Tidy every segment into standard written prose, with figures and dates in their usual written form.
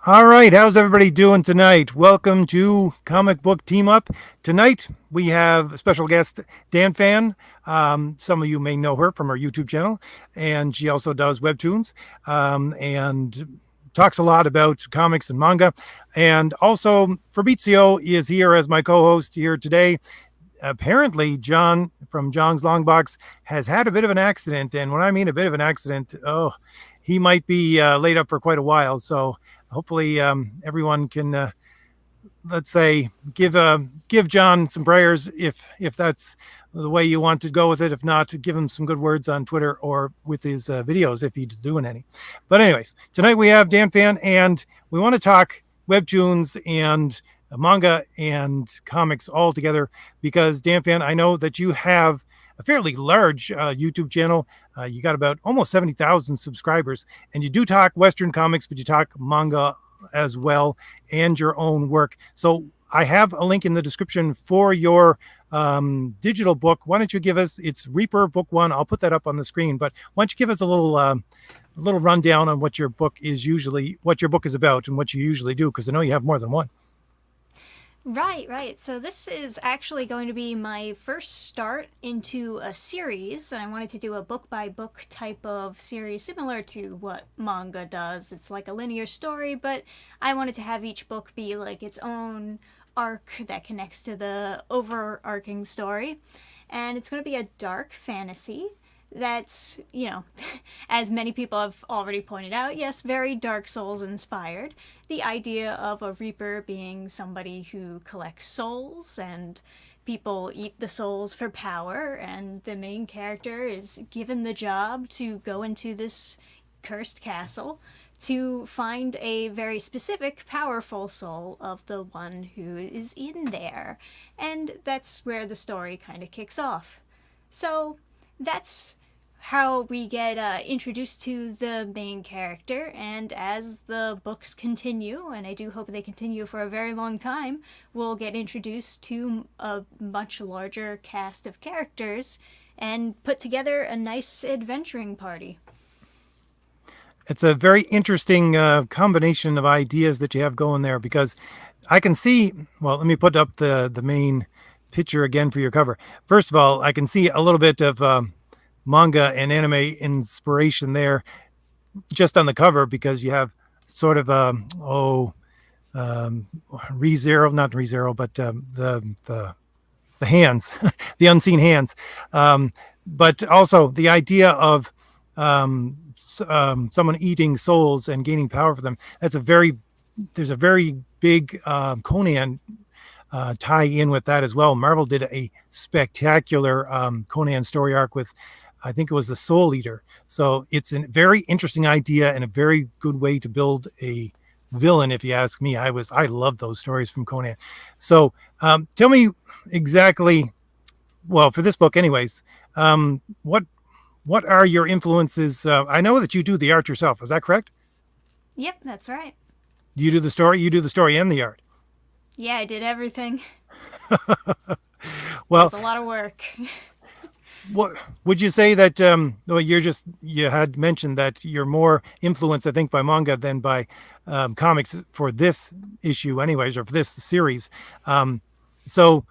All right, how's everybody doing tonight? Welcome to Comic Book Team Up. Tonight we have special guest Dannphan. Some of you may know her from her YouTube channel, and she also does Webtoons and talks a lot about comics and manga. And also, Fabrizio is here as my co-host here today. Apparently, John from John's Longbox has had a bit of an accident, and when I mean a bit of an accident, he might be laid up for quite a while. So hopefully everyone can let's say give John some prayers if that's the way you want to go with it. If not, give him some good words on Twitter or with his videos if he's doing any. But anyways, tonight we have Dannphan, and we want to talk webtoons and manga and comics all together because Dannphan, I know that you have a fairly large YouTube channel. You got about almost 70,000 subscribers, and you do talk Western comics, but you talk manga as well and your own work. So I have a link in the description for your digital book. Why don't you give us, it's Reaper Book One. I'll put that up on the screen, but why don't you give us a little rundown on what your book is about and what you usually do, because I know you have more than one. Right. So this is actually going to be my first start into a series. I wanted to do a book by book type of series similar to what manga does. It's like a linear story, but I wanted to have each book be like its own arc that connects to the overarching story. And it's going to be a dark fantasy that's, as many people have already pointed out, yes, very Dark Souls inspired. The idea of a Reaper being somebody who collects souls, and people eat the souls for power, and the main character is given the job to go into this cursed castle to find a very specific, powerful soul of the one who is in there. And that's where the story kind of kicks off. So that's how we get introduced to the main character, and as the books continue, and I do hope they continue for a very long time, we'll get introduced to a much larger cast of characters and put together a nice adventuring party. It's a very interesting combination of ideas that you have going there, because I can see, well, let me put up the main picture again for your cover. First of all, I can see a little bit of manga and anime inspiration there just on the cover, because you have sort of ReZero, not ReZero, but the hands, the unseen hands, but also the idea of someone eating souls and gaining power for them. There's a very big Conan tie in with that as well. Marvel did a spectacular Conan story arc with, I think it was the Soul Eater. So it's a very interesting idea and a very good way to build a villain, if you ask me. I love those stories from Conan. So tell me exactly, well, for this book anyways, what are your influences? I know that you do the art yourself. Is that correct? Yep, that's right. Do you do the story? You do the story and the art. Yeah, I did everything. Well, it's a lot of work. what would you say that well, you had mentioned that you're more influenced, I think, by manga than by comics for this issue anyways, or for this series. So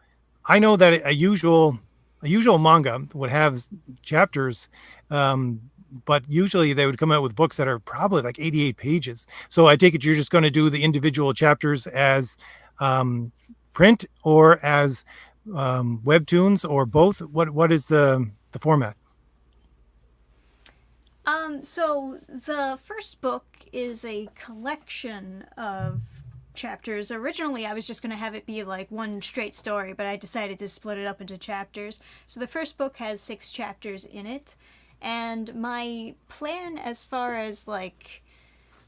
I know that a usual manga would have chapters, but usually they would come out with books that are probably like 88 pages. So I take it you're just going to do the individual chapters as print or as webtoons, or both. What is the format? So the first book is a collection of chapters. Originally, I was just going to have it be like one straight story, but I decided to split it up into chapters. So the first book has 6 chapters in it, and my plan as far as like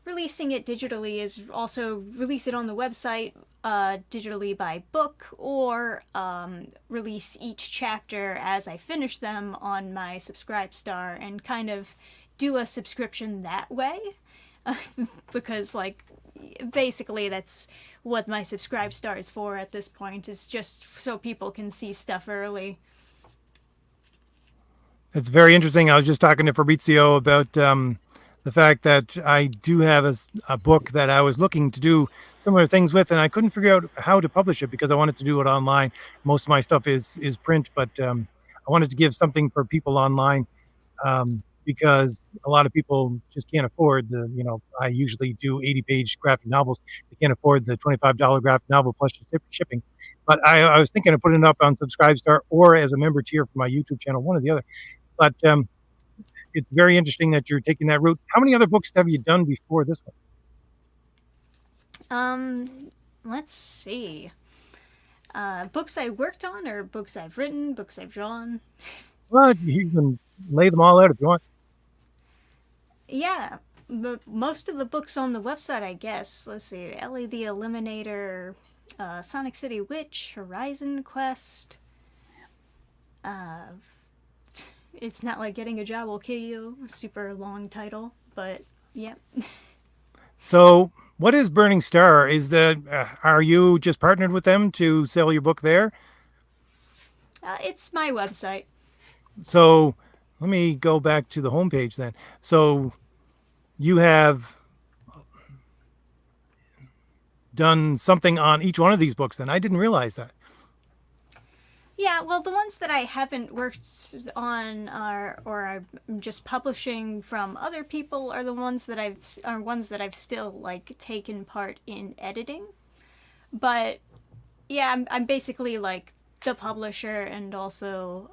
releasing it digitally is also release it on the website digitally by book, or release each chapter as I finish them on my Subscribestar and kind of do a subscription that way. Because like basically that's what my Subscribestar is for at this point, is just so people can see stuff early. It's very interesting. I was just talking to Fabrizio about the fact that I do have a book that I was looking to do similar things with, and I couldn't figure out how to publish it because I wanted to do it online. Most of my stuff is print, but I wanted to give something for people online, because a lot of people just can't afford the, I usually do 80-page graphic novels. They can't afford the $25 graphic novel plus shipping. But I was thinking of putting it up on Subscribestar or as a member tier for my YouTube channel, one or the other. But it's very interesting that you're taking that route. How many other books have you done before this one? Let's see. Books I worked on, or books I've written, books I've drawn. Well, you can lay them all out if you want. Yeah, most of the books on the website, I guess. Let's see, Ellie the Eliminator, Sonic City Witch, Horizon Quest. Uh, it's not like getting a job will kill you. Super long title, but yep. So, what is Burning Star? Is that are you just partnered with them to sell your book there? It's my website. So, let me go back to the homepage then. So, you have done something on each one of these books. Then I didn't realize that. Yeah, well, the ones that I haven't worked on or I'm just publishing from other people are the ones that I've still like taken part in editing. But yeah, I'm basically like the publisher and also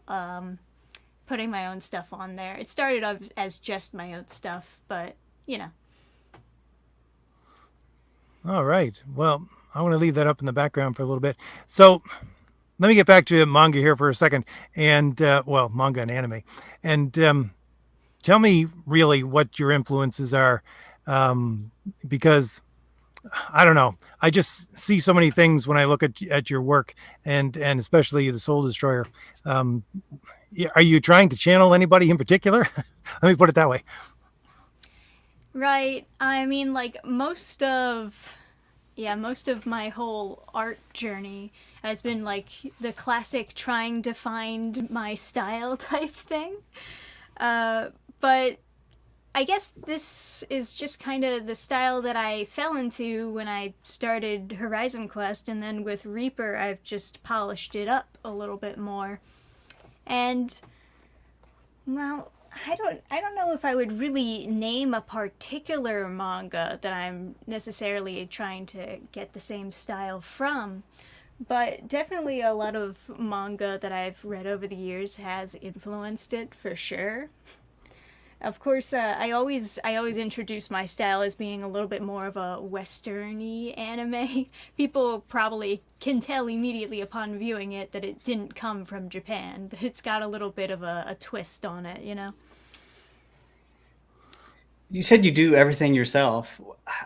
putting my own stuff on there. It started off as just my own stuff, but you know. All right. Well, I want to leave that up in the background for a little bit. So, let me get back to manga here for a second, and well, manga and anime, and tell me really what your influences are, because I don't know. I just see so many things when I look at your work, and especially the Soul Destroyer. Um, are you trying to channel anybody in particular? Let me put it that way. Right. I mean, like most of my whole art journey has been like the classic trying to find my style type thing. But I guess this is just kind of the style that I fell into when I started Horizon Quest, and then with Reaper, I've just polished it up a little bit more. And well, I don't know if I would really name a particular manga that I'm necessarily trying to get the same style from, but definitely a lot of manga that I've read over the years has influenced it for sure. Of course, I always introduce my style as being a little bit more of a westerny anime. People probably can tell immediately upon viewing it that it didn't come from Japan. That it's got a little bit of a twist on it, you know. You said you do everything yourself.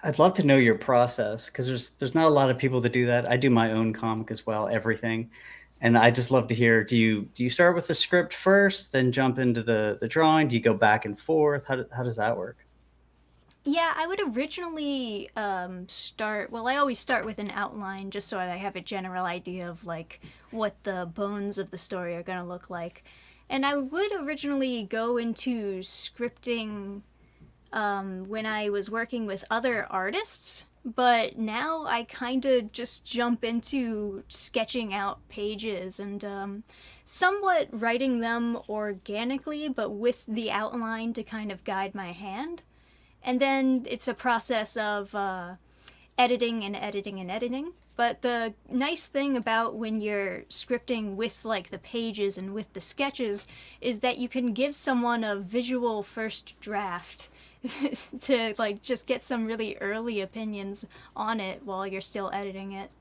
I'd love to know your process because there's not a lot of people that do that. I do my own comic as well, everything. And I just love to hear, do you start with the script first, then jump into the drawing? Do you go back and forth? How does that work? Yeah, I would originally start. Well, I always start with an outline just so I have a general idea of like what the bones of the story are going to look like. And I would originally go into scripting when I was working with other artists, but now I kind of just jump into sketching out pages and somewhat writing them organically, but with the outline to kind of guide my hand. And then it's a process of editing and editing and editing. But the nice thing about when you're scripting with like the pages and with the sketches is that you can give someone a visual first draft to like just get some really early opinions on it while you're still editing it.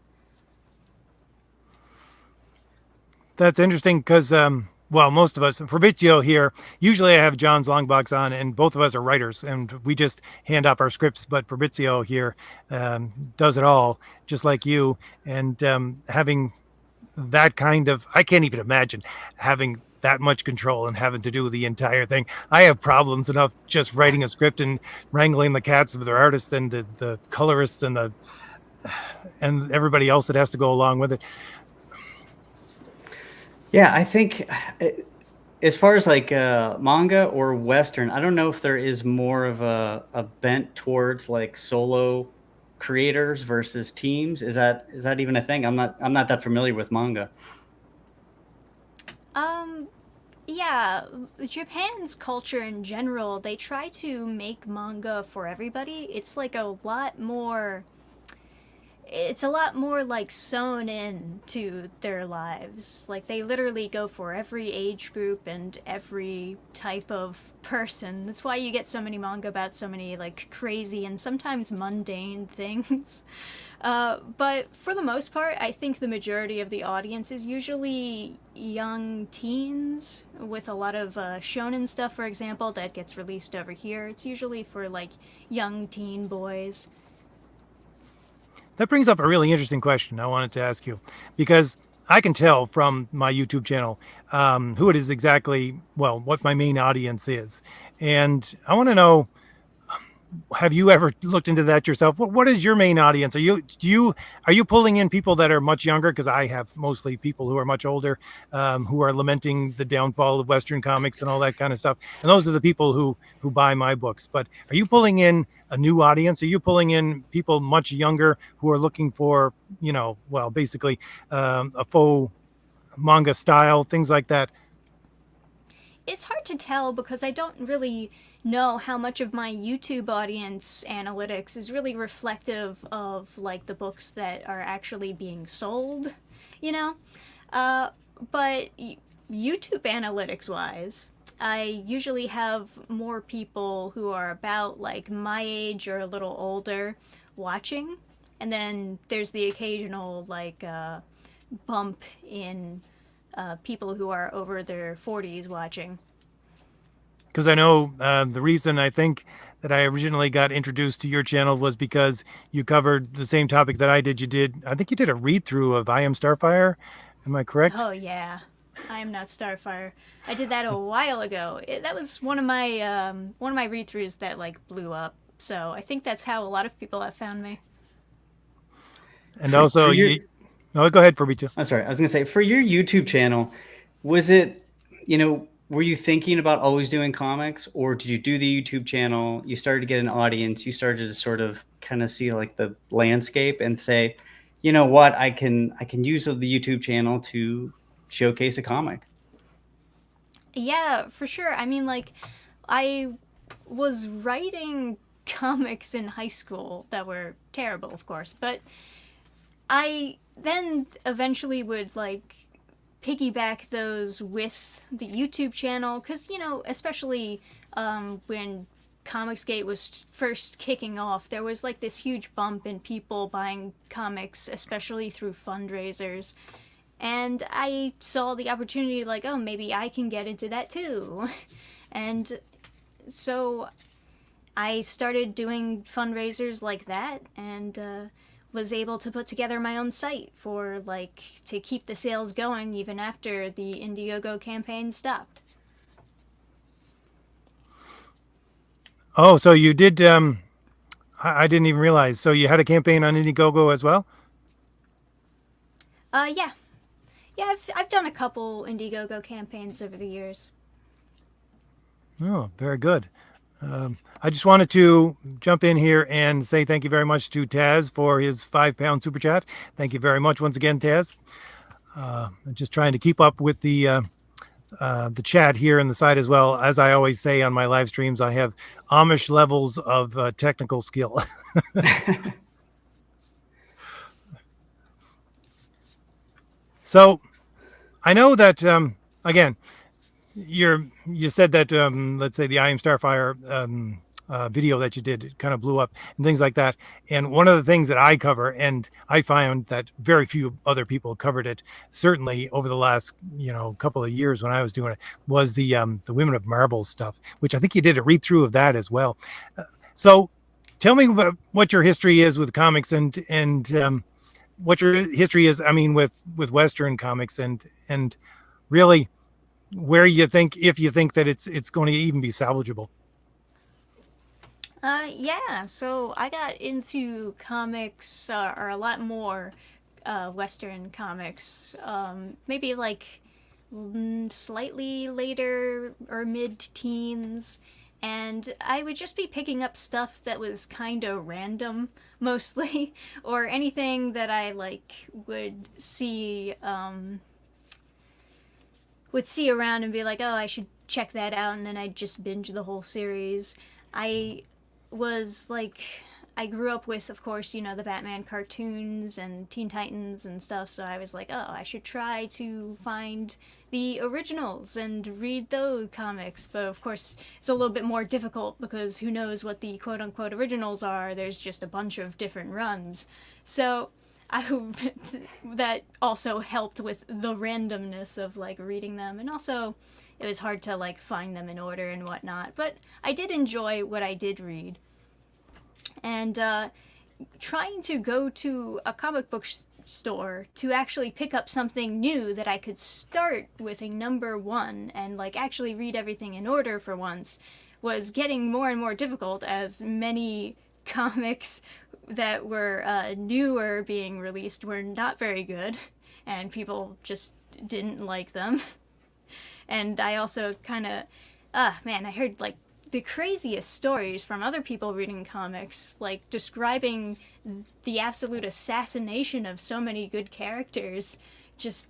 That's interesting because, well, most of us, Fabrizio here, usually I have John's Longbox on, and both of us are writers, and we just hand off our scripts. But Fabrizio here does it all, just like you. And having that kind of, I can't even imagine having that much control and having to do the entire thing. I have problems enough just writing a script and wrangling the cats of their artist and the colorist and everybody else that has to go along with it. Yeah, I think as far as like manga or Western, I don't know if there is more of a bent towards like solo creators versus teams. Is that even a thing? I'm not that familiar with manga. Um, yeah, Japan's culture in general, they try to make manga for everybody. It's a lot more like sewn in to their lives. Like they literally go for every age group and every type of person. That's why you get so many manga about so many like crazy and sometimes mundane things. But for the most part, I think the majority of the audience is usually young teens with a lot of shonen stuff, for example, that gets released over here. It's usually for like young teen boys. That brings up a really interesting question I wanted to ask you, because I can tell from my YouTube channel who it is exactly, well, what my main audience is. And I want to know, have you ever looked into that yourself? What is your main audience? Are you pulling in people that are much younger? Because I have mostly people who are much older, who are lamenting the downfall of Western comics and all that kind of stuff. And those are the people who buy my books. But are you pulling in a new audience? Are you pulling in people much younger who are looking for, well, basically a faux manga style, things like that? It's hard to tell because I don't really know how much of my YouTube audience analytics is really reflective of like the books that are actually being sold, you know? Uh, but YouTube analytics wise, I usually have more people who are about like my age or a little older watching. And then there's the occasional like bump in people who are over their 40s watching. Because I know the reason I think that I originally got introduced to your channel was because you covered the same topic that I did. I think you did a read through of I Am Starfire. Am I correct? Oh yeah, I am not Starfire. I did that a while ago. That was one of my read throughs that like blew up. So I think that's how a lot of people have found me. And also, For your oh, go ahead for me too. I'm sorry, I was gonna say for your YouTube channel, was it, were you thinking about always doing comics, or did you do the YouTube channel? You started to get an audience. You started to sort of kind of see like the landscape and say, you know what, I can use the YouTube channel to showcase a comic. Yeah, for sure. I mean, like, I was writing comics in high school that were terrible, of course, but I then eventually would like piggyback those with the YouTube channel because especially when Comicsgate was first kicking off, there was like this huge bump in people buying comics, especially through fundraisers. And I saw the opportunity, like, oh, maybe I can get into that too. And so I started doing fundraisers like that and was able to put together my own site for like to keep the sales going even after the Indiegogo campaign stopped. Oh, so you did. I didn't even realize. So you had a campaign on Indiegogo as well. Yeah. Yeah, I've done a couple Indiegogo campaigns over the years. Oh, very good. I just wanted to jump in here and say thank you very much to Taz for his £5 super chat. Thank you very much once again, Taz. Just trying to keep up with the chat here in the site as well. As I always say on my live streams, I have Amish levels of technical skill. So I know that again, you said that let's say the I Am Starfire video that you did kind of blew up and things like that. And one of the things that I cover, and I found that very few other people covered it, certainly over the last couple of years when I was doing it, was the Women of Marble stuff, which I think you did a read through of that as well. So tell me about what your history is with comics and what your history is. I mean, with Western comics and really where you think, if you think that it's going to even be salvageable. Yeah, so I got into comics, or a lot more Western comics, maybe like slightly later or mid-teens, and I would just be picking up stuff that was kind of random, mostly, or anything that I like would see around and be like, oh, I should check that out, and then I'd just binge the whole series. I was like, I grew up with, of course, the Batman cartoons and Teen Titans and stuff, so I was like, oh, I should try to find the originals and read those comics. But of course, it's a little bit more difficult because who knows what the quote unquote originals are? There's just a bunch of different runs. So that also helped with the randomness of like reading them, and also it was hard to like find them in order and whatnot. But I did enjoy what I did read. And trying to go to a comic book store to actually pick up something new that I could start with a number one and like actually read everything in order for once was getting more and more difficult, as many comics that were newer being released were not very good and people just didn't like them. And I also kind of, I heard like the craziest stories from other people reading comics, like describing the absolute assassination of so many good characters. Just,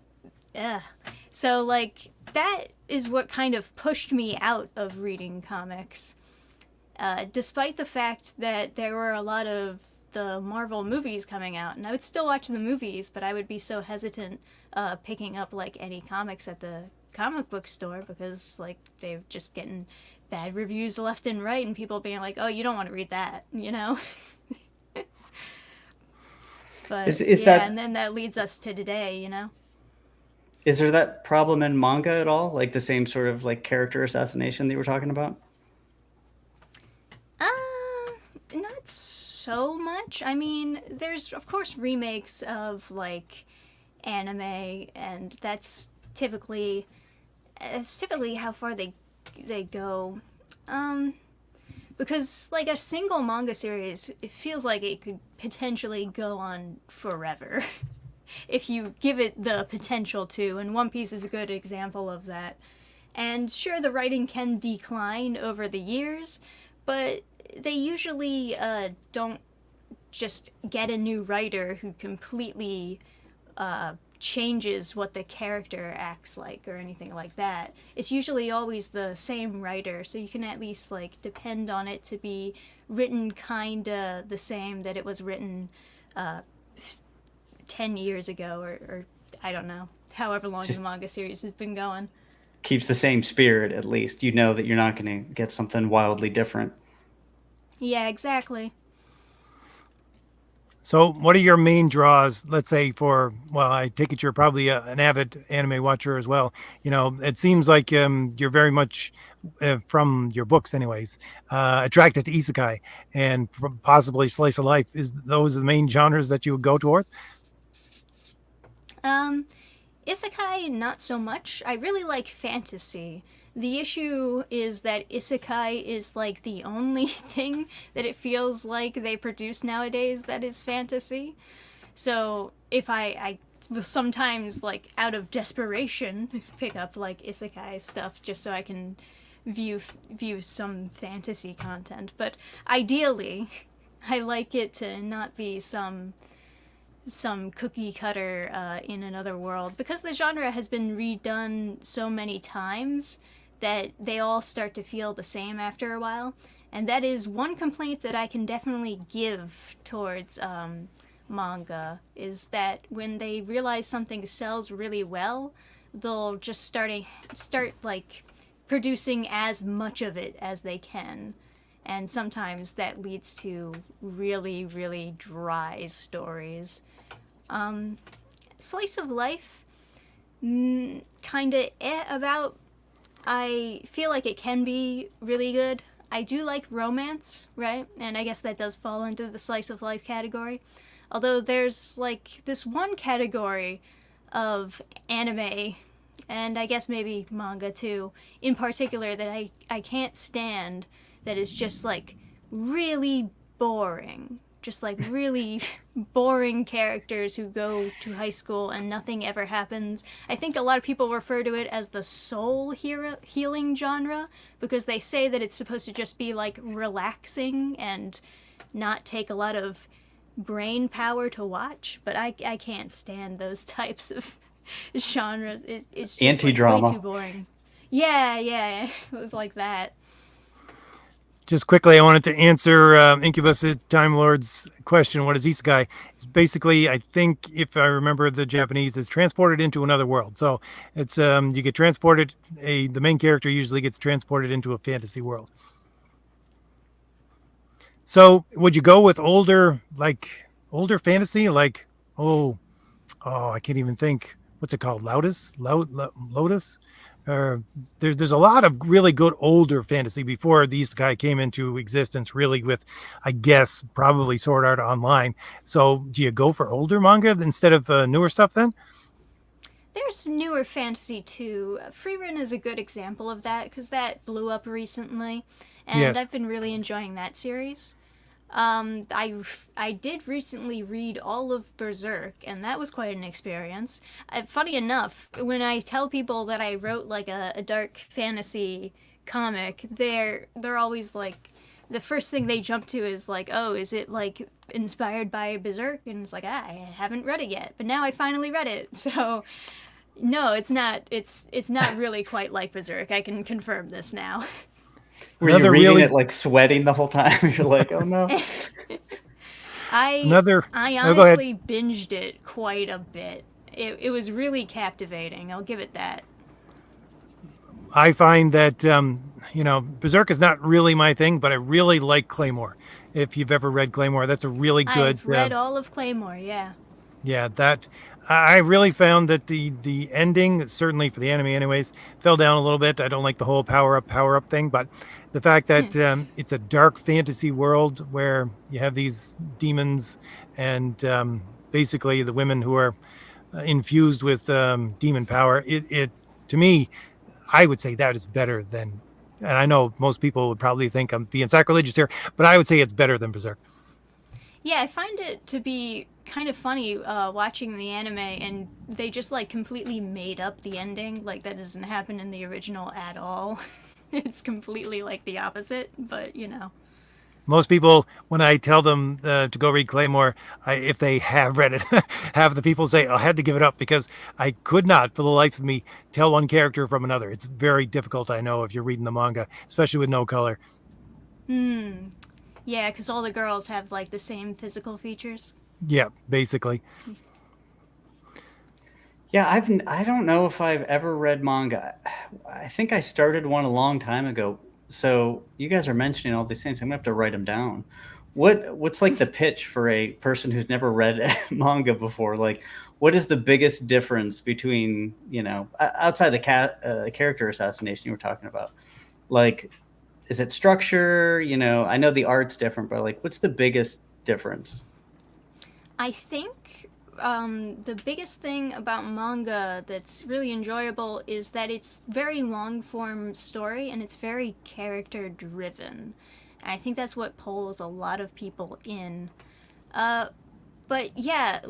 So, like, that is what kind of pushed me out of reading comics. Despite the fact that there were a lot of the Marvel movies coming out, and I would still watch the movies, but I would be so hesitant picking up, like, any comics at the comic book store because, like, they're just getting bad reviews left and right, and people being like, oh, you don't want to read that, But is that, and then that leads us to today, Is there that problem in manga at all? Like the same sort of like character assassination that you were talking about? Not so much. I mean, there's of course remakes of like anime, and that's typically how far they go. Because like a single manga series, it feels like it could potentially go on forever if you give it the potential to, and One Piece is a good example of that. And sure, the writing can decline over the years, but they usually don't just get a new writer who completely changes what the character acts like or anything like that. It's usually always the same writer, so you can at least like depend on it to be written kinda the same that it was written 10 years ago, or I don't know, however long the manga series has been going. Keeps the same spirit, at least. You know that you're not going to get something wildly different. Yeah, exactly. So, what are your main draws? Let's say well, I take it you're probably an avid anime watcher as well. It seems like you're very much, from your books, anyways, attracted to isekai and possibly slice of life. Is those the main genres that you would go towards? Isekai, not so much. I really like fantasy. The issue is that isekai is like the only thing that it feels like they produce nowadays that is fantasy. So if I will sometimes, like, out of desperation, pick up like isekai stuff just so I can view some fantasy content. But ideally, I like it to not be some cookie cutter in another world, because the genre has been redone so many times that they all start to feel the same after a while. And that is one complaint that I can definitely give towards manga, is that when they realize something sells really well, they'll just start like producing as much of it as they can. And sometimes that leads to really, really dry stories. Slice of life, kinda about. I feel like it can be really good. I do like romance, right? And I guess that does fall into the slice of life category. Although there's like this one category of anime, and I guess maybe manga too, in particular, that I can't stand, that is just like really boring. just like really boring characters who go to high school and nothing ever happens. I think a lot of people refer to it as the soul healing genre because they say that it's supposed to just be like relaxing and not take a lot of brain power to watch, but I can't stand those types of genres. It's just like Anti-drama. way too boring. Yeah, yeah, it was like that. Just quickly, I wanted to answer Incubus Time Lord's question. What is isekai? It's basically, I think, if I remember the Japanese, it's transported into another world. So it's you get transported. The main character usually gets transported into a fantasy world. So would you go with older fantasy, like oh I can't even think. What's it called? Lotus. There's a lot of really good older fantasy before these guy came into existence. Really, with I guess probably Sword Art Online. So do you go for older manga instead of newer stuff then? There's newer fantasy too. Freerun is a good example of that because that blew up recently, and Yes. I've been really enjoying that series. I did recently read all of Berserk, and that was quite an experience. Funny enough, when I tell people that I wrote like a dark fantasy comic, they're always like, the first thing they jump to is like, oh, is it like inspired by Berserk? And it's like, I haven't read it yet, but now I finally read it. So no, it's not. It's not really quite like Berserk. I can confirm this now. Were you Another reading really it like sweating the whole time? You're like, oh no. another. I Oh, go ahead. honestly binged it quite a bit. It was really captivating. I'll give it that. I find that Berserk is not really my thing, but I really like Claymore. If you've ever read Claymore, that's a really good. I've read all of Claymore. Yeah. Yeah, that I really found that the ending, certainly for the anime, anyways, fell down a little bit. I don't like the whole power up thing, but the fact that it's a dark fantasy world where you have these demons and basically the women who are infused with demon power. It to me, I would say that is better than. And I know most people would probably think I'm being sacrilegious here, but I would say it's better than Berserk. Yeah, I find it to be kind of funny watching the anime, and they just like completely made up the ending. Like that doesn't happen in the original at all. It's completely like the opposite, but you know. Most people, when I tell them to go read Claymore, if they have read it, have the people say, I had to give it up because I could not, for the life of me, tell one character from another. It's very difficult, I know, if you're reading the manga, especially with no color. Yeah, because all the girls have like the same physical features. Yeah, basically. Yeah, I don't know if I've ever read manga. I think I started one a long time ago. So you guys are mentioning all these things. I'm gonna have to write them down. What's like the pitch for a person who's never read manga before? Like, what is the biggest difference between outside the character assassination you were talking about? Like, is it structure? I know the art's different, but like, what's the biggest difference? I think the biggest thing about manga that's really enjoyable is that it's very long form story and it's very character driven. And I think that's what pulls a lot of people in. But yeah,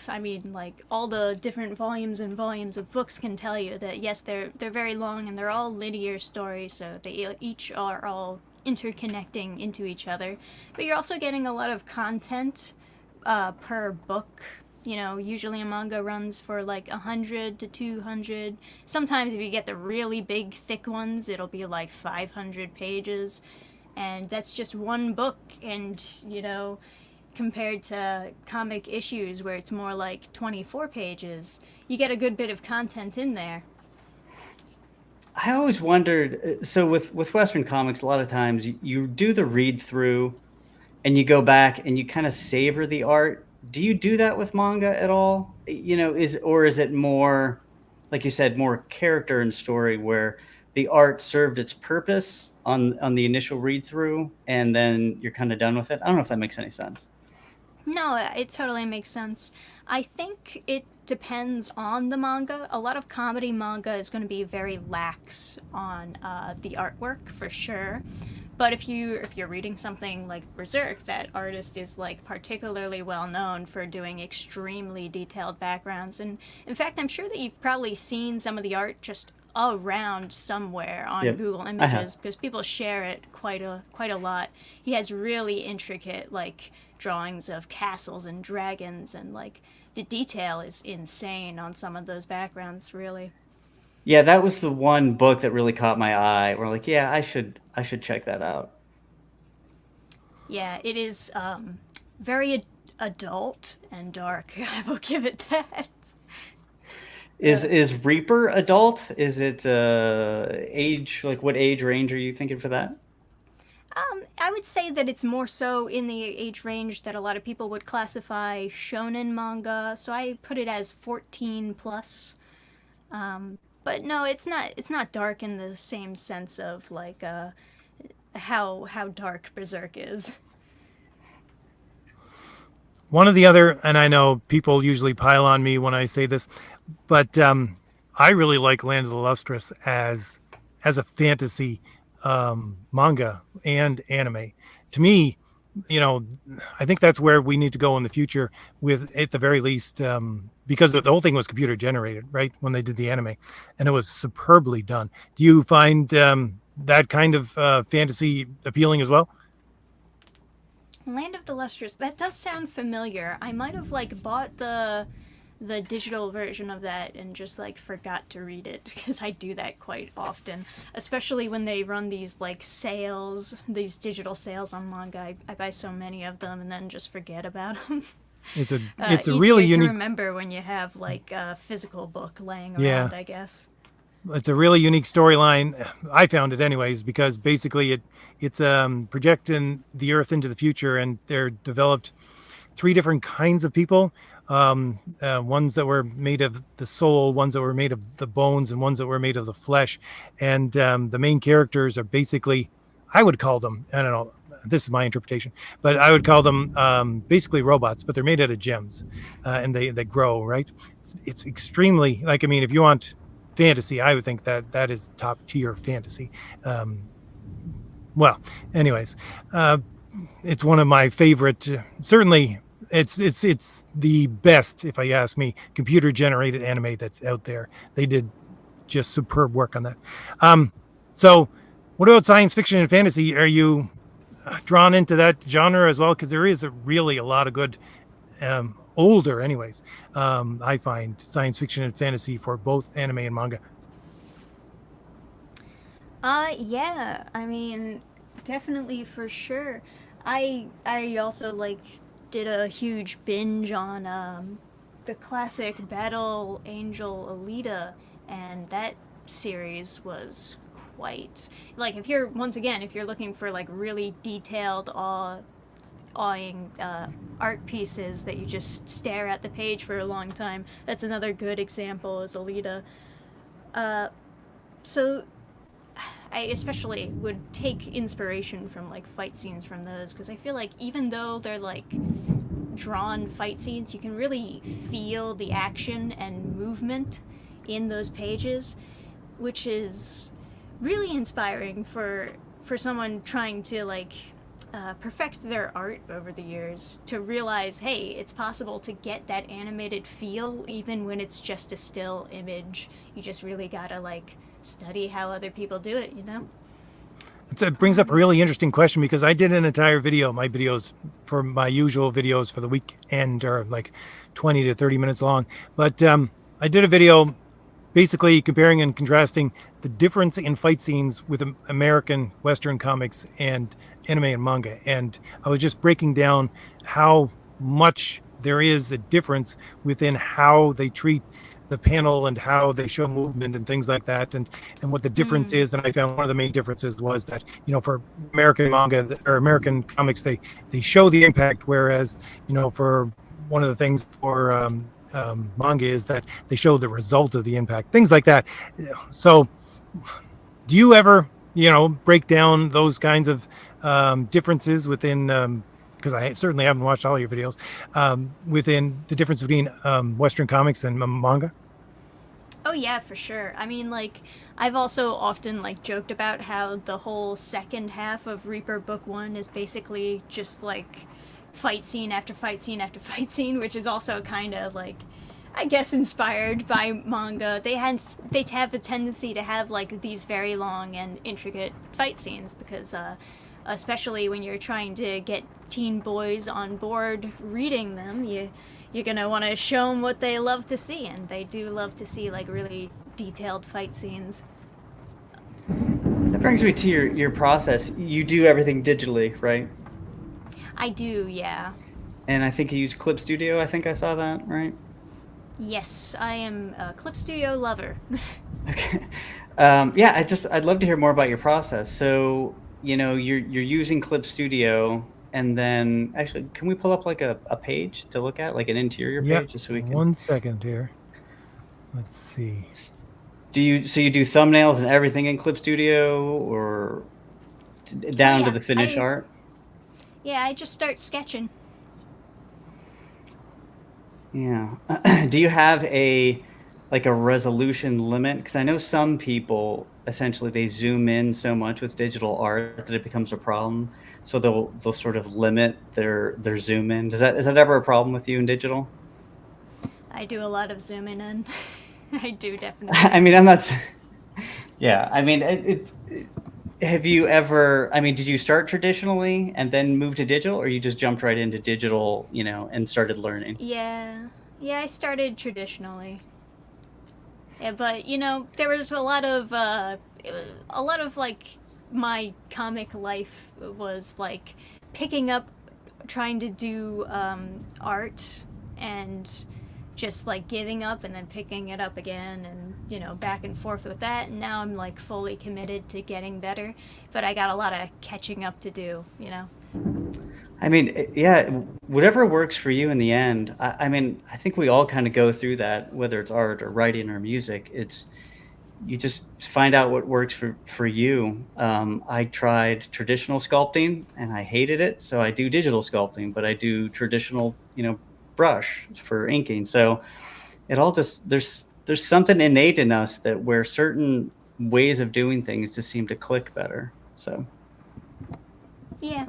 I mean, like all the different volumes and volumes of books can tell you that yes, they're very long and they're all linear stories, so they each are all interconnecting into each other. But you're also getting a lot of content per book. Usually a manga runs for like 100 to 200. Sometimes if you get the really big, thick ones, it'll be like 500 pages. And that's just one book. And, compared to comic issues where it's more like 24 pages, you get a good bit of content in there. I always wondered. So with Western comics, a lot of times you do the read through, and you go back and you kind of savor the art. Do you do that with manga at all? Is it more, like you said, more character and story where the art served its purpose on the initial read through, and then you're kind of done with it? I don't know if that makes any sense. No, it totally makes sense. I think it depends on the manga. A lot of comedy manga is going to be very lax on the artwork for sure. But if you're reading something like Berserk, that artist is like particularly well known for doing extremely detailed backgrounds. And in fact, I'm sure that you've probably seen some of the art just around somewhere on Yep, Google I have. Images because people share it quite a lot. He has really intricate like drawings of castles and dragons, and like the detail is insane on some of those backgrounds, really. Yeah, that was the one book that really caught my eye. We're like, yeah, I should check that out. Yeah, it is very adult and dark. I will give it that. Is Reaper adult? Is it age, like what age range are you thinking for that? I would say that it's more so in the age range that a lot of people would classify shonen manga. So I put it as 14 plus. But no, it's not. It's not dark in the same sense of like how dark Berserk is. One of the other, and I know people usually pile on me when I say this, but I really like Land of the Lustrous as a fantasy manga and anime. To me, you know, I think that's where we need to go in the future with, at the very least, because the whole thing was computer generated, right? When they did the anime, and it was superbly done. Do you find that kind of fantasy appealing as well? Land of the Lustrous. That does sound familiar. I might have like bought the digital version of that and just like forgot to read it because I do that quite often, especially when they run these like sales, these digital sales on manga. I buy so many of them and then just forget about them. It's a really Easier to unique. remember when you have like a physical book laying Yeah, around, I guess. it's a really unique storyline. I found it anyways because basically it's projecting the Earth into the future, and they're developed three different kinds of people. Ones that were made of the soul, ones that were made of the bones, and ones that were made of the flesh. And the main characters are basically, I would call them, I don't know, this is my interpretation, but I would call them basically robots, but they're made out of gems, and they grow, right? It's extremely, like, I mean, if you want fantasy, I would think that that is top tier fantasy. Um, well, anyways, it's one of my favorite. Certainly, it's the best, if I ask me, computer generated anime that's out there. They did just superb work on that. Um, so, what about science fiction and fantasy? Are you drawn into that genre as well? Because there is really a lot of good, older, anyways. I find science fiction and fantasy for both anime and manga. Yeah. I mean, definitely for sure. I also like did a huge binge on the classic Battle Angel Alita, and that series was quite like if you're once again if you're looking for like really detailed awing art pieces that you just stare at the page for a long time. That's another good example is Alita. So I especially would take inspiration from like fight scenes from those because I feel like even though they're like drawn fight scenes, you can really feel the action and movement in those pages, which is really inspiring for someone trying to like perfect their art over the years to realize, hey, it's possible to get that animated feel even when it's just a still image. You just really gotta like study how other people do it, you know? It brings up a really interesting question because I did an entire video. My videos for my usual videos for the weekend are like 20 to 30 minutes long. But I did a video basically comparing and contrasting the difference in fight scenes with American Western comics and anime and manga. And I was just breaking down how much there is a difference within how they treat the panel and how they show movement and things like that, and what the difference Mm. is. And I found one of the main differences was that, you know, for American manga or American comics, they show the impact, whereas, you know, for one of the things for manga is that they show the result of the impact, things like that. So do you ever, you know, break down those kinds of differences within, because I certainly haven't watched all your videos, within the difference between Western comics and manga? Oh yeah, for sure. I mean, like, I've also often like joked about how the whole second half of Reaper Book One is basically just like fight scene after fight scene after fight scene, which is also kind of like, I guess, inspired by manga. They have a tendency to have like these very long and intricate fight scenes because, especially when you're trying to get teen boys on board reading them, you're gonna want to show them what they love to see, and they do love to see like really detailed fight scenes. That brings me to your process. You do everything digitally, right? I do, yeah. And I think you use Clip Studio. I think I saw that, right? Yes, I am a Clip Studio lover. Okay. Yeah, I'd love to hear more about your process. So, you're using Clip Studio, and then actually, can we pull up like a page to look at, like an interior Yeah, page, just so we can. 1 second here. Let's see. So you do thumbnails and everything in Clip Studio, or down to Yeah, the finish art? Yeah, I just start sketching. Yeah. Do you have a resolution limit? Because I know some people essentially they zoom in so much with digital art that it becomes a problem. So they'll sort of limit their zoom in. Is that ever a problem with you in digital? I do a lot of zooming in. I do I definitely. mean, I'm not. Yeah, I mean, have you ever? I mean, did you start traditionally and then move to digital, or you just jumped right into digital, and started learning? Yeah, yeah, I started traditionally. Yeah, but there was a lot of like my comic life was like picking up, trying to do art, and just like giving up and then picking it up again, and back and forth with that. And now I'm like fully committed to getting better, but I got a lot of catching up to do. I mean, yeah, whatever works for you in the end. I mean, I think we all kind of go through that, whether it's art or writing or music. It's you just find out what works for you. I tried traditional sculpting and I hated it, so I do digital sculpting, but I do traditional, brush for inking. So it all just there's something innate in us that where certain ways of doing things just seem to click better. So Yeah.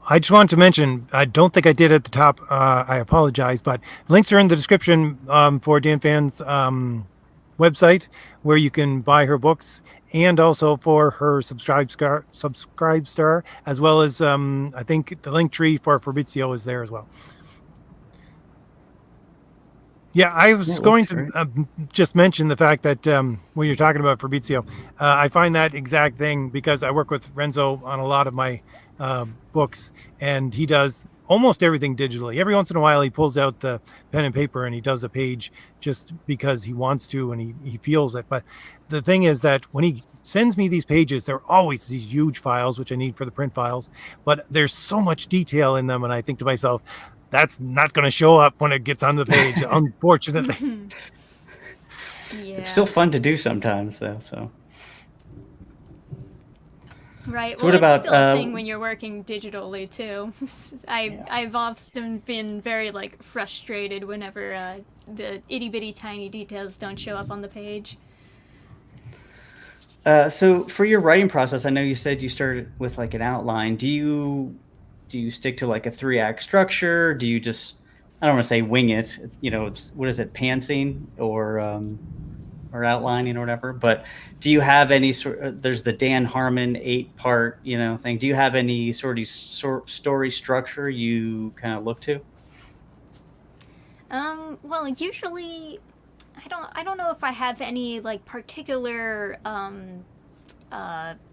I just wanted to mention, I don't think I did at the top. I apologize, but links are in the description for Dannphan's website where you can buy her books, and also for her subscribe star, as well as I think the link tree for Fabrizio is there as well. Yeah, I yeah, was it going looks to great. just mention the fact that when you're talking about Fabrizio, I find that exact thing because I work with Renzo on a lot of my books, and he does almost everything digitally. Every once in a while, he pulls out the pen and paper and he does a page just because he wants to and he feels it. But the thing is that when he sends me these pages, they're always these huge files, which I need for the print files, but there's so much detail in them. And I think to myself, that's not going to show up when it gets on the page, unfortunately. It's Yeah. still fun to do sometimes, though. So, Right. so Well, what it's about still a thing when you're working digitally too. yeah? I've often been very like frustrated whenever the itty bitty tiny details don't show up on the page. So for your writing process, I know you said you started with like an outline. Do you stick to like a 3-act structure? Do you just I don't want to say wing it. It's what is it, pantsing or outlining or whatever. But do you have any sort? There's the Dan Harmon 8-part thing. Do you have any story structure you kind of look to? Well, usually I don't know if I have any like particular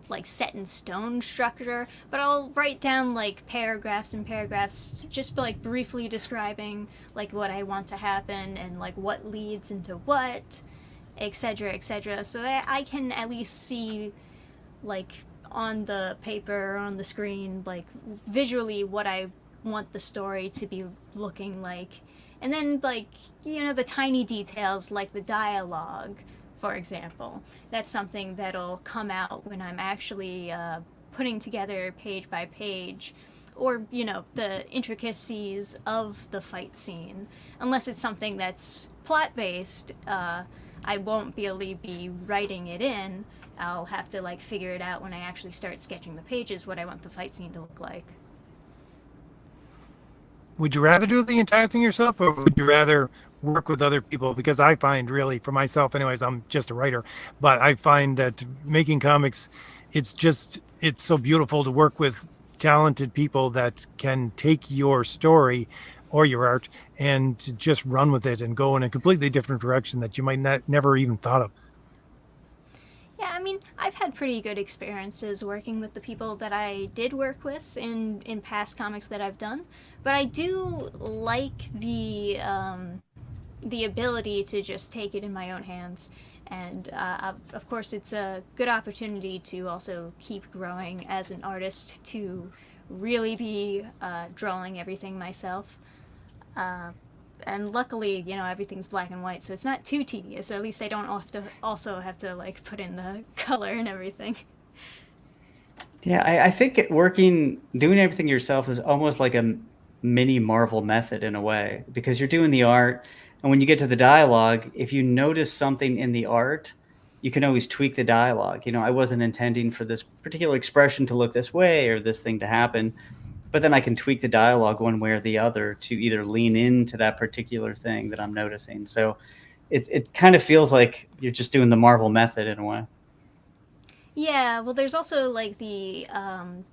like set in stone structure, but I'll write down like paragraphs and paragraphs, just like briefly describing like what I want to happen and like what leads into what, etc., etc., so that I can at least see like on the paper or on the screen like visually what I want the story to be looking like. And then like the tiny details like the dialogue, for example, that's something that'll come out when I'm actually putting together page by page, or the intricacies of the fight scene, unless it's something that's plot based. I won't really be writing it in. I'll have to like figure it out when I actually start sketching the pages what I want the fight scene to look like. Would you rather do the entire thing yourself, or would you rather work with other people? Because I find, really, for myself anyways, I'm just a writer, but I find that making comics, it's so beautiful to work with talented people that can take your story or your art and to just run with it and go in a completely different direction that you might not never even thought of. Yeah, I mean, I've had pretty good experiences working with the people that I did work with in past comics that I've done, but I do like the ability to just take it in my own hands. And of course, it's a good opportunity to also keep growing as an artist, to really be drawing everything myself. Uh, and luckily, everything's black and white, so it's not too tedious. At least I don't have to like put in the color and everything. Yeah, I think doing everything yourself is almost like a mini Marvel method in a way, because you're doing the art, and when you get to the dialogue, if you notice something in the art, you can always tweak the dialogue. I wasn't intending for this particular expression to look this way or this thing to happen, but then I can tweak the dialogue one way or the other to either lean into that particular thing that I'm noticing. So it kind of feels like you're just doing the Marvel method in a way. Yeah, well, there's also like the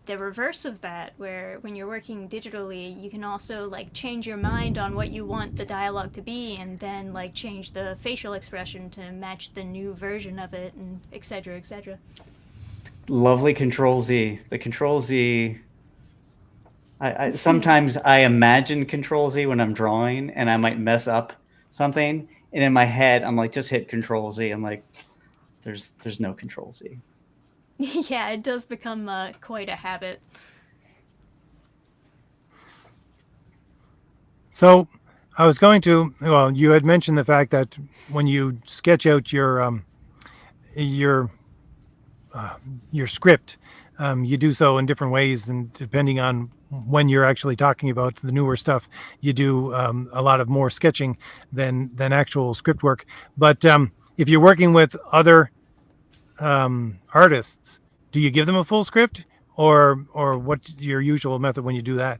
reverse of that, where when you're working digitally, you can also like change your mind on what you want the dialogue to be, and then like change the facial expression to match the new version of it, and etc. etc. Lovely Control Z. The Control Z. I sometimes I imagine Control Z when I'm drawing, and I might mess up something, and in my head I'm like, just hit Control Z. I'm like, there's no Control Z. Yeah, it does become quite a habit. So I was going to, well, you had mentioned the fact that when you sketch out your your script, you do so in different ways, and depending on when you're actually talking about the newer stuff, you do a lot of more sketching than actual script work. But if you're working with other artists, do you give them a full script, or what's your usual method when you do that?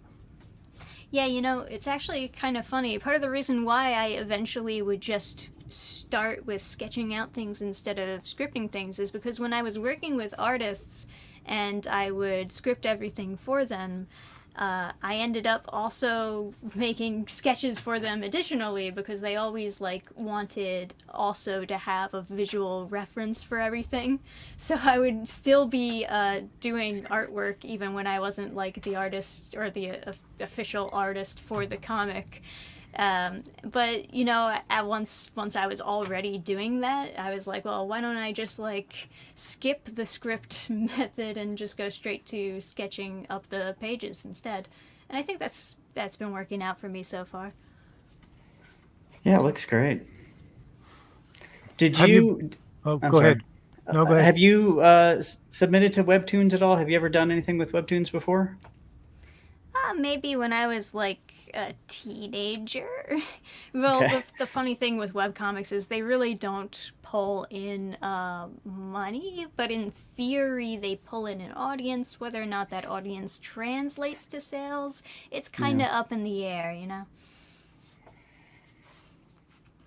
Yeah, it's actually kind of funny. Part of the reason why I eventually would just start with sketching out things instead of scripting things is because when I was working with artists and I would script everything for them, I ended up also making sketches for them additionally, because they always like wanted also to have a visual reference for everything. So I would still be doing artwork even when I wasn't like the artist or the official artist for the comic. But at once I was already doing that, I was like, well, why don't I just like skip the script method and just go straight to sketching up the pages instead. And I think that's been working out for me so far. Yeah, it looks great. Did Have you? you? Oh, I'm go sorry. ahead. No, go ahead. Have you submitted to Webtoons at all? Have you ever done anything with Webtoons before? Maybe when I was like a teenager. Well, Okay. the funny thing with webcomics is they really don't pull in money, but in theory, they pull in an audience. Whether or not that audience translates to sales, it's kind Yeah. of up in the air.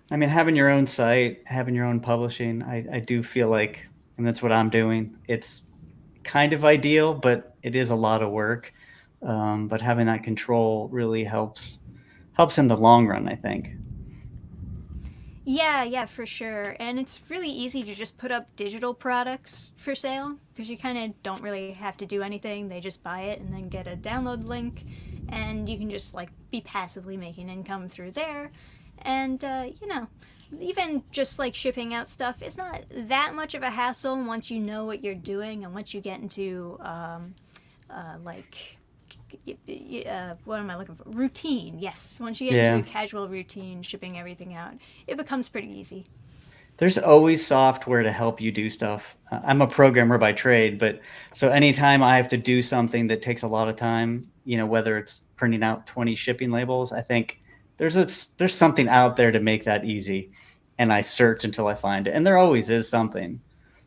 I mean, having your own site, having your own publishing, I do feel like, and that's what I'm doing. It's kind of ideal, but it is a lot of work. But having that control really helps in the long run, I think. Yeah, for sure. And it's really easy to just put up digital products for sale because you kind of don't really have to do anything. They just buy it and then get a download link, and you can just like be passively making income through there. And, even just like shipping out stuff, it's not that much of a hassle once you know what you're doing and once you get into, like, what am I looking for? Routine, yes. Once you get into Yeah. a casual routine, shipping everything out, it becomes pretty easy. There's always software to help you do stuff. I'm a programmer by trade, but so anytime I have to do something that takes a lot of time, whether it's printing out 20 shipping labels, I think there's something out there to make that easy. and I search until I find it. And there always is something.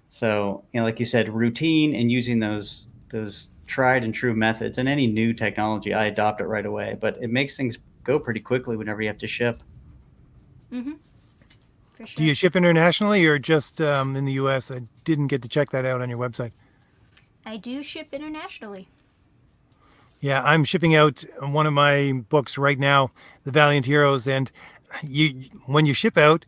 So, like you said, routine and using those tried and true methods, and any new technology, I adopt it right away. But it makes things go pretty quickly whenever you have to ship. Mm-hmm. For Do sure. you ship internationally or just in the U.S.? I didn't get to check that out on your website. I do ship internationally. Yeah, I'm shipping out one of my books right now, The Valiant Heroes, and when you ship out,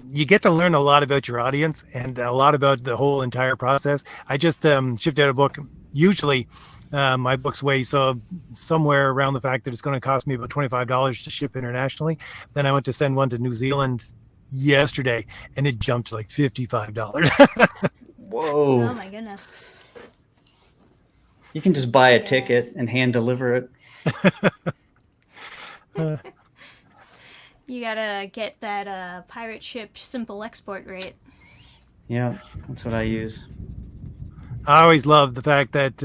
you get to learn a lot about your audience and a lot about the whole entire process. I just shipped out a book. Usually, my books weigh somewhere around the fact that it's going to cost me about $25 to ship internationally. Then I went to send one to New Zealand yesterday, and it jumped to like $55. Whoa. Oh my goodness. You can just buy a Yeah. ticket and hand deliver it. You gotta get that pirate ship simple export rate. Yeah, that's what I use. I always love the fact that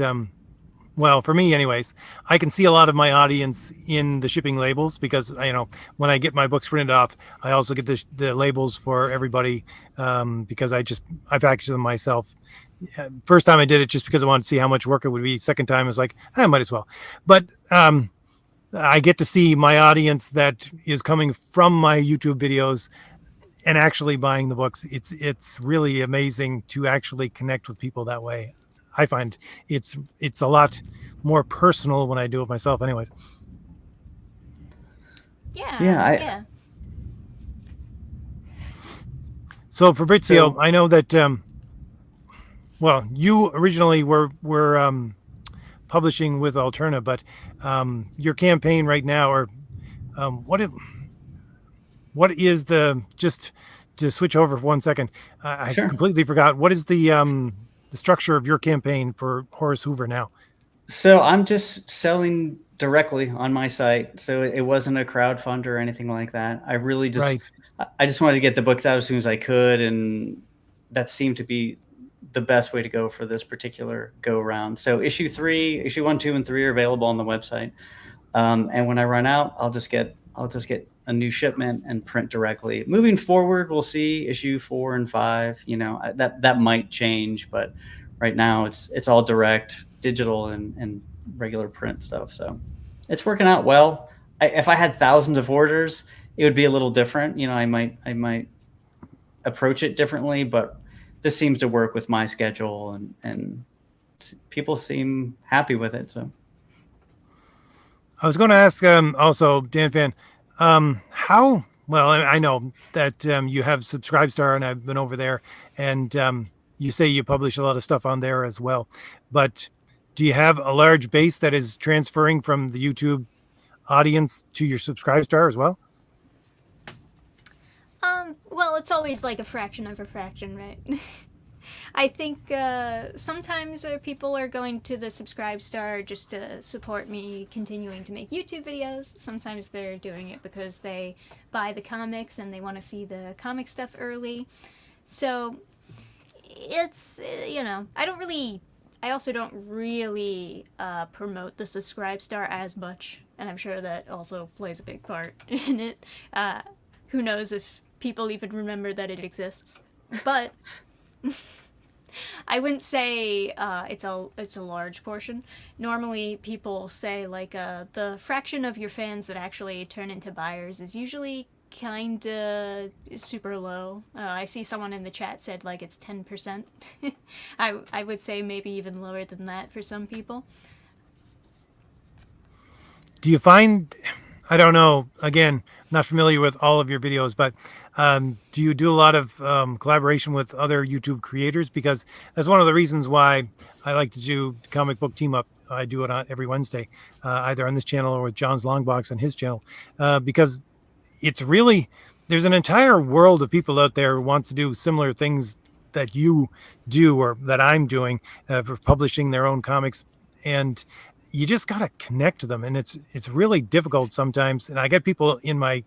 well, for me anyways, I can see a lot of my audience in the shipping labels because when I get my books printed off, I also get the labels for everybody because I package them myself. First time I did it just because I wanted to see how much work it would be. Second time I was like, I might as well. But I get to see my audience that is coming from my YouTube videos and actually buying the books. It's really amazing to actually connect with people that way. I find it's a lot more personal when I do it myself anyways. Yeah. So Fabrizio, So I know that well, you originally were publishing with Alterna, but your campaign right now, or what is the, just to switch over for 1 second, I sure. completely forgot, what is the structure of your campaign for Horace Hoover now? So I'm just selling directly on my site. So it wasn't a crowdfunder or anything like that. I really just, Right. I just wanted to get the books out as soon as I could. And that seemed to be the best way to go for this particular go around. So issue 1, 2, and 3 are available on the website. And when I run out, I'll just get a new shipment and print directly. Moving forward, we'll see issue 4 and 5. That might change, but right now it's all direct, digital, and regular print stuff. So it's working out well. If I had thousands of orders, it would be a little different. I might approach it differently, but this seems to work with my schedule, and people seem happy with it. So. I was going to ask also, Dannphan, how well, I know that you have Subscribestar, and I've been over there, and you say you publish a lot of stuff on there as well. But do you have a large base that is transferring from the YouTube audience to your Subscribestar as well? Well, it's always like a fraction of a fraction, right? I think sometimes people are going to the Subscribestar just to support me continuing to make YouTube videos. Sometimes they're doing it because they buy the comics and they want to see the comic stuff early. So it's, I also don't really promote the Subscribestar as much, and I'm sure that also plays a big part in it. Who knows if people even remember that it exists. But I wouldn't say it's a large portion. Normally, people say like the fraction of your fans that actually turn into buyers is usually kind of super low. I see someone in the chat said like it's 10%. I would say maybe even lower than that for some people. Do you find, I don't know, again, not familiar with all of your videos, but do you do a lot of collaboration with other YouTube creators? Because that's one of the reasons why I like to do comic book team up. I do it on every Wednesday, either on this channel or with John's Longbox on his channel, because it's really, there's an entire world of people out there who wants to do similar things that you do or that I'm doing for publishing their own comics. And you just got to connect to them, and it's really difficult sometimes. And I get people in my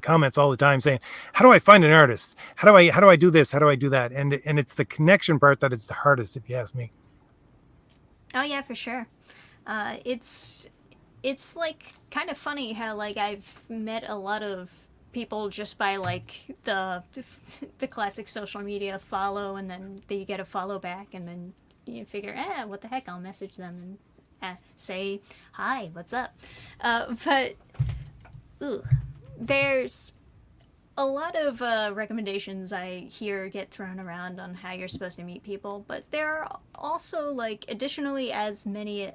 comments all the time saying, how do I find an artist? How do I do this? How do I do that? And it's the connection part that it's the hardest, if you ask me. Oh yeah, for sure. It's like kind of funny how like I've met a lot of people just by like the classic social media follow, and then you get a follow back, and then you figure, what the heck, I'll message them and say hi, what's up. But there's a lot of recommendations I hear get thrown around on how you're supposed to meet people, but there are also, like, additionally, as many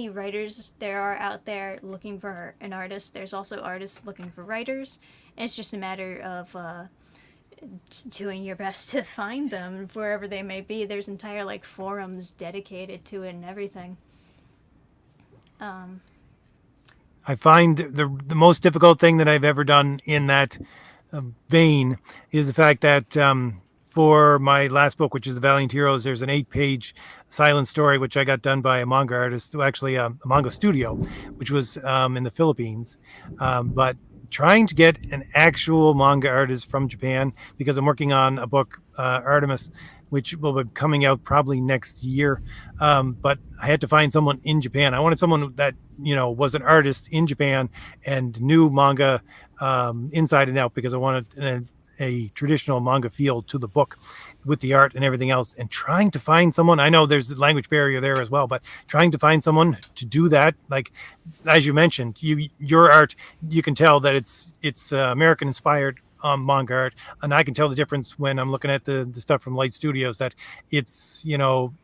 writers there are out there looking for an artist, there's also artists looking for writers, and it's just a matter of doing your best to find them wherever they may be. There's entire like forums dedicated to it and everything. I find the most difficult thing that I've ever done in that vein is the fact that for my last book, which is The Valiant Heroes, there's an 8-page silent story, which I got done by a manga artist, who actually a manga studio, which was in the Philippines. But trying to get an actual manga artist from Japan, because I'm working on a book, Artemis, which will be coming out probably next year. But I had to find someone in Japan. I wanted someone that, was an artist in Japan and knew manga inside and out, because I wanted a traditional manga feel to the book with the art and everything else. And trying to find someone, I know there's the language barrier there as well, but trying to find someone to do that, like, as you mentioned, your art, you can tell that it's American inspired manga art, and I can tell the difference when I'm looking at the stuff from Light Studios, that it's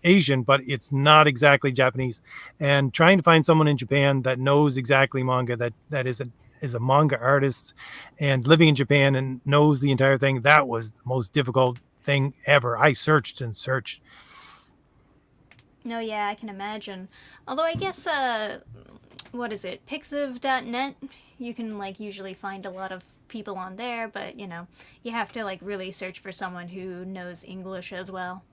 Asian, but it's not exactly Japanese. And trying to find someone in Japan that knows exactly manga, that is a manga artist and living in Japan and knows the entire thing, that was the most difficult thing ever. I searched and searched. No, yeah, I can imagine. Although I guess what is it, pixiv.net, you can like usually find a lot of people on there, but you have to like really search for someone who knows English as well.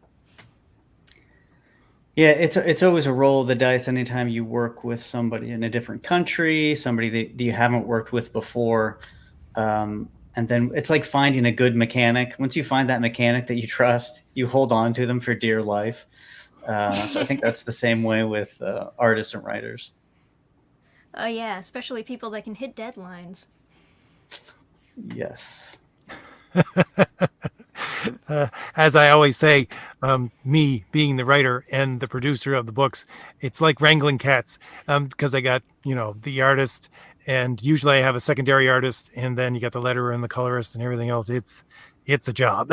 Yeah, it's always a roll of the dice anytime you work with somebody in a different country, somebody that you haven't worked with before. And then it's like finding a good mechanic. Once you find that mechanic that you trust, you hold on to them for dear life. So I think that's the same way with artists and writers. Oh yeah, especially people that can hit deadlines. Yes. As I always say, me being the writer and the producer of the books, it's like wrangling cats, because I got, the artist, and usually I have a secondary artist, and then you got the letterer and the colorist and everything else. It's a job.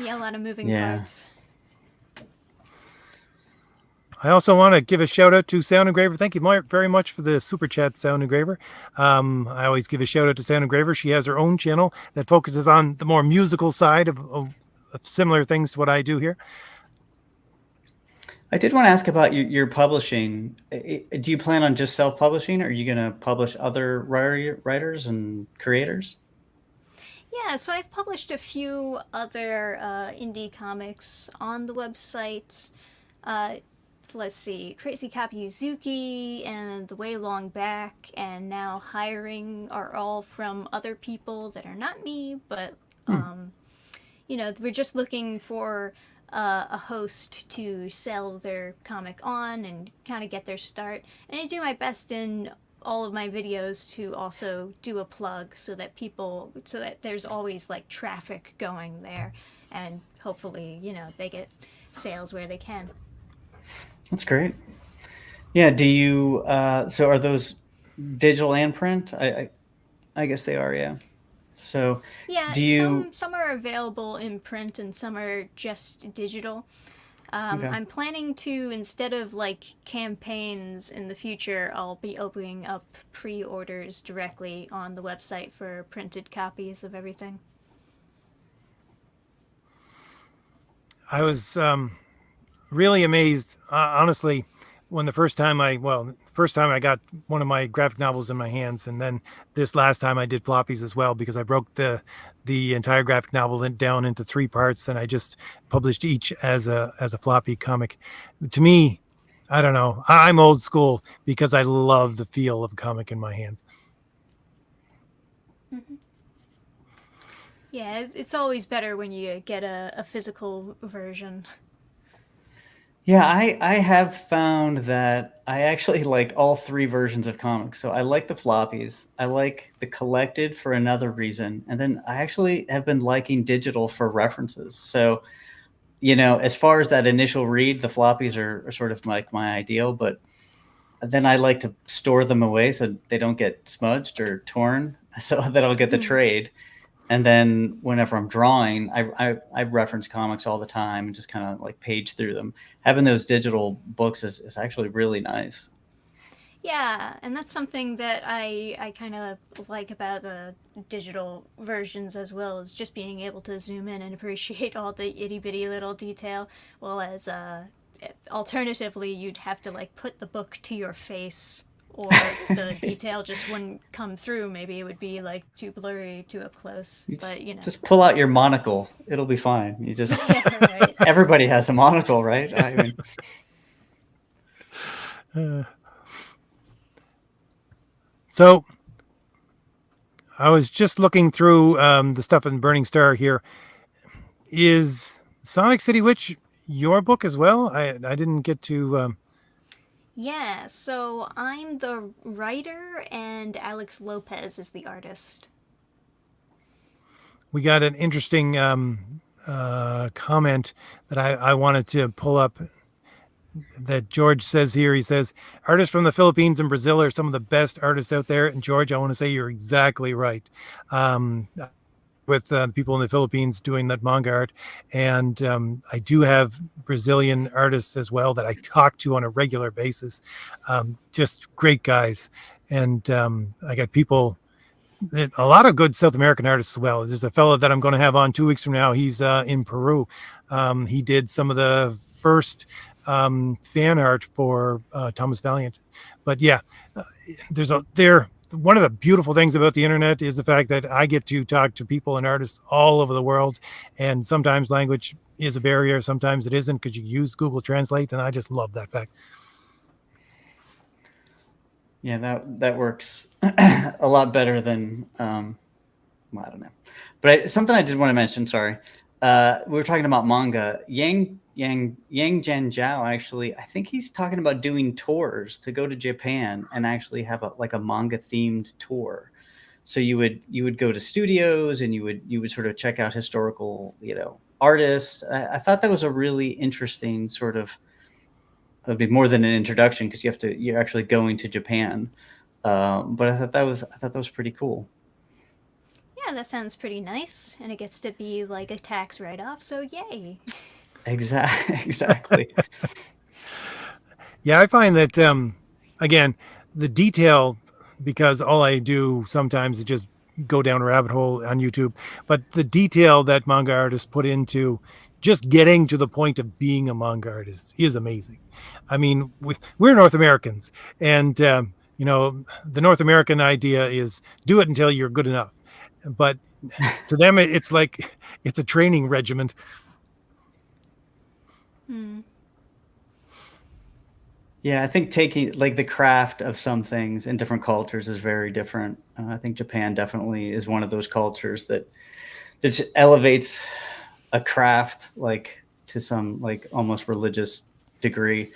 Yeah, a lot of moving Yeah. parts. I also want to give a shout out to Sound Engraver. Thank you very much for the super chat, Sound Engraver. I always give a shout out to Sound Engraver. She has her own channel that focuses on the more musical side of similar things to what I do here. I did want to ask about your publishing. Do you plan on just self-publishing, or are you going to publish other writers and creators? Yeah, so I've published a few other indie comics on the website. Let's see, Crazy Copy Yuzuki and The Way Long Back and now Hiring are all from other people that are not me, but we're just looking for a host to sell their comic on and kind of get their start. And I do my best in all of my videos to also do a plug so that there's always like traffic going there, and hopefully they get sales where they can. That's great. Yeah. Do you? So are those digital and print? I guess they are. Yeah. So Yeah, do you? some are available in print and some are just digital. Okay. I'm planning to, instead of like campaigns in the future, I'll be opening up pre-orders directly on the website for printed copies of everything. I was really amazed, honestly, when the first time I got one of my graphic novels in my hands, and then this last time I did floppies as well, because I broke the entire graphic novel down into 3 parts, and I just published each as a floppy comic. To me, I don't know, I'm old school because I love the feel of a comic in my hands. Mm-hmm. Yeah, it's always better when you get a physical version. Yeah, I have found that I actually like all three versions of comics. So I like the floppies, I like the collected for another reason, and then I actually have been liking digital for references. So, as far as that initial read, the floppies are sort of like my ideal, but then I like to store them away so they don't get smudged or torn, so that I'll get the trade. And then whenever I'm drawing, I reference comics all the time and just kind of like page through them. Having those digital books is actually really nice. Yeah, and that's something that I kind of like about the digital versions as well, is just being able to zoom in and appreciate all the itty bitty little detail. Well, as alternatively, you'd have to like put the book to your face, or the detail just wouldn't come through. Maybe it would be like too blurry, too up close. You But just pull out your monocle; it'll be fine. yeah, right. Everybody has a monocle, right? I mean, So I was just looking through the stuff in Burning Star here. Is Sonic City Witch your book as well? I didn't get to. Yeah, so I'm the writer, and Alex Lopez is the artist. We got an interesting comment that I wanted to pull up that George says here. He says, artists from the Philippines and Brazil are some of the best artists out there. And George, I want to say you're exactly right. With the people in the Philippines doing that manga art. And I do have Brazilian artists as well that I talk to on a regular basis. Just great guys. And I got people, a lot of good South American artists as well. There's a fellow that I'm going to have on 2 weeks from now. He's in Peru. He did some of the first fan art for Thomas Valiant. But yeah, one of the beautiful things about the internet is the fact that I get to talk to people and artists all over the world. And sometimes language is a barrier. Sometimes it isn't, because you use Google Translate. And I just love that fact. yeah, that works a lot better than well, I don't know. But something I did want to mention. Sorry, we were talking about manga. Yang Jen Zhao, actually, I think he's talking about doing tours to go to Japan and actually have a manga themed tour. So you would go to studios and you would sort of check out historical artists. I thought that was a really interesting sort of. It would be more than an introduction because you're actually going to Japan. But I thought that was pretty cool. Yeah, that sounds pretty nice, and it gets to be like a tax write off, so yay. Exactly. Yeah, I find that, again, the detail, because all I do sometimes is just go down a rabbit hole on YouTube, but the detail that manga artists put into just getting to the point of being a manga artist is amazing. I mean, we're North Americans, and the North American idea is do it until you're good enough. But to them, it's like it's a training regiment. Yeah, I think taking like the craft of some things in different cultures is very different. I think Japan definitely is one of those cultures that just elevates a craft like to some like almost religious degree.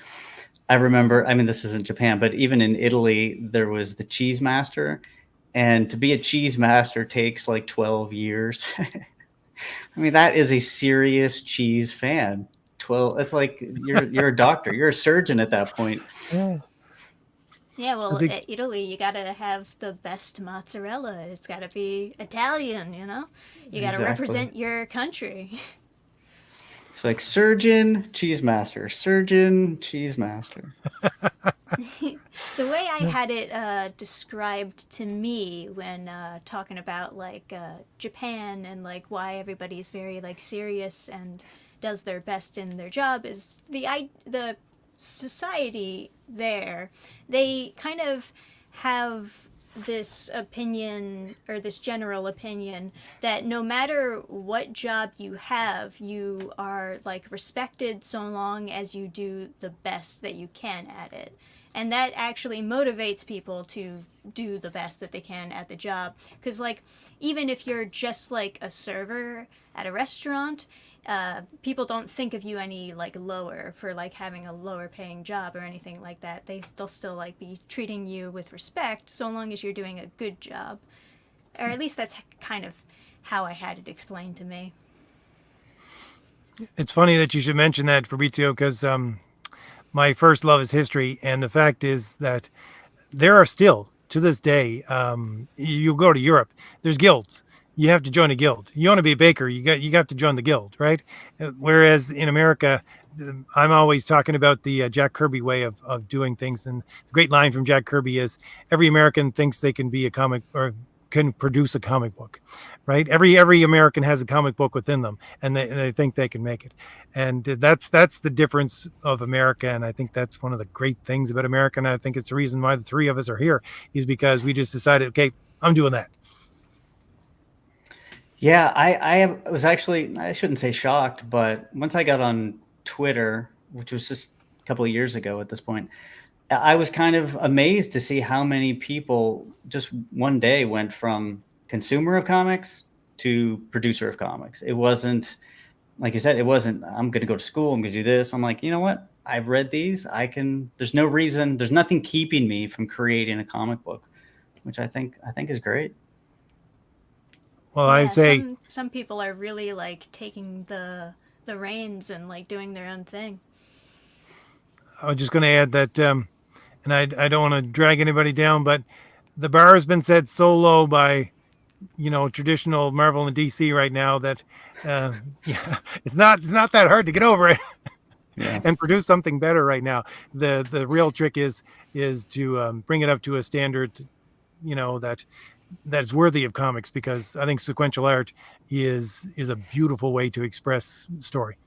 I remember, I mean, this isn't Japan, but even in Italy, there was the cheese master, and to be a cheese master takes like 12 years. I mean, that is a serious cheese fan. 12, it's like you're a doctor, you're a surgeon at that point. Yeah. Yeah, well, think- at Italy, you gotta have the best mozzarella. It's gotta be Italian, you know? You gotta Exactly. represent your country. It's like surgeon, cheese master, surgeon, cheese master. The way I had it described to me when talking about like Japan and like why everybody's very like serious and does their best in their job is the society there. They kind of have this opinion, or this general opinion, that no matter what job you have, you are like respected so long as you do the best that you can at it. And that actually motivates people to do the best that they can at the job, because like even if you're just like a server at a restaurant, people don't think of you any like lower for like having a lower paying job or anything like that. They'll still like be treating you with respect so long as you're doing a good job, or at least that's kind of how I had it explained to me. It's funny that you should mention that, Fabrizio, because my first love is history, and the fact is that there are still to this day, you go to Europe, there's guilds. You have to join a guild. You want to be a baker, you got to join the guild, right? Whereas in America, I'm always talking about the Jack Kirby way of doing things. And the great line from Jack Kirby is, every American thinks they can be a comic or can produce a comic book, right? Every American has a comic book within them, and they think they can make it. And that's the difference of America. And I think that's one of the great things about America. And I think it's the reason why the three of us are here, is because we just decided, okay, I'm doing that. Yeah, I was actually, I shouldn't say shocked, but once I got on Twitter, which was just a couple of years ago at this point, I was kind of amazed to see how many people just one day went from consumer of comics to producer of comics. It wasn't, like you said, it wasn't, I'm going to go to school, I'm going to do this. I'm like, you know what? I've read these. There's no reason, there's nothing keeping me from creating a comic book, which I think is great. Well, Yeah, I'd say some people are really like taking the reins and like doing their own thing. I was just going to add that, and I don't want to drag anybody down, but the bar has been set so low by, traditional Marvel and DC right now that, yeah, it's not that hard to get over it. Yeah. And produce something better right now. The real trick is to bring it up to a standard, that's worthy of comics, because I think sequential art is a beautiful way to express story.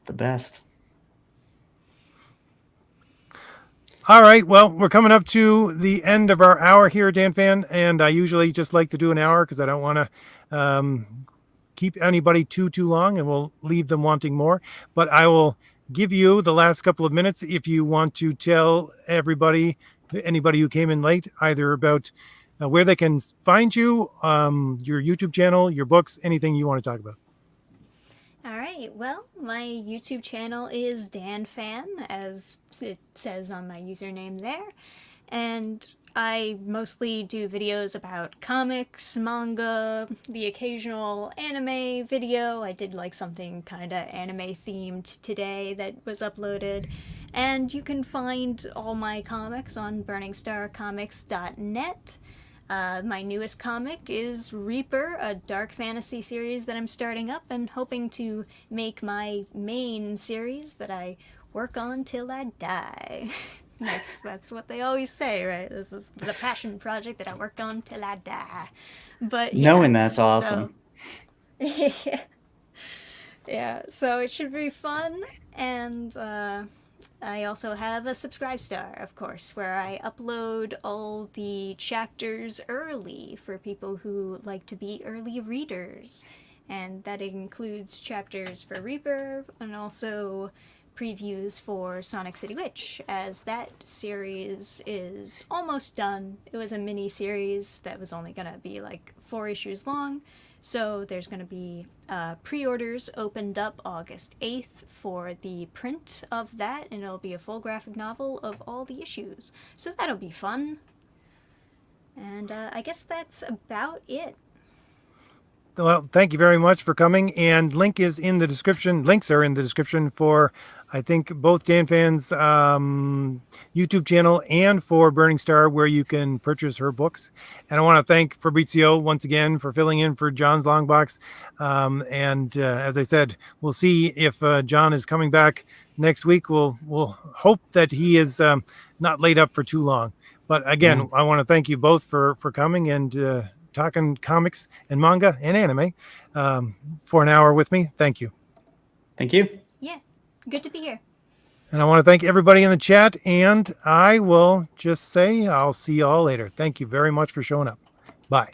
The best. All right. Well, we're coming up to the end of our hour here, Dannphan, and I usually just like to do an hour because I don't want to keep anybody too long, and we'll leave them wanting more. But I will give you the last couple of minutes if you want to tell anybody who came in late, either about where they can find you, your YouTube channel, your books, anything you want to talk about. All right. Well, my YouTube channel is Dannphan, as it says on my username there, and I mostly do videos about comics, manga, the occasional anime video. I did like something kind of anime themed today that was uploaded. And you can find all my comics on burningstarcomics.net. My newest comic is Reaper, a dark fantasy series that I'm starting up and hoping to make my main series that I work on till I die. That's what they always say, right? This is the passion project that I work on till I die. But yeah, Knowing that's awesome. So, yeah, so it should be fun, and I also have a Subscribestar, of course, where I upload all the chapters early for people who like to be early readers. And that includes chapters for Reaper and also previews for Sonic City Witch, as that series is almost done. It was a mini series that was only going to be like 4 issues long. So there's going to be pre-orders opened up August 8th for the print of that, and it'll be a full graphic novel of all the issues. So that'll be fun. And I guess that's about it. Well, thank you very much for coming. And link is in the description. Links are in the description for, I think, both Dannphan's YouTube channel and for Burning Star, where you can purchase her books. And I want to thank Fabrizio once again for filling in for John's Longbox. And as I said, we'll see if John is coming back next week. We'll hope that he is not laid up for too long. But again, I want to thank you both for coming and talking comics and manga and anime for an hour with me. Thank you. Thank you. Yeah, good to be here. And I want to thank everybody in the chat, and I will just say I'll see you all later. Thank you very much for showing up. Bye.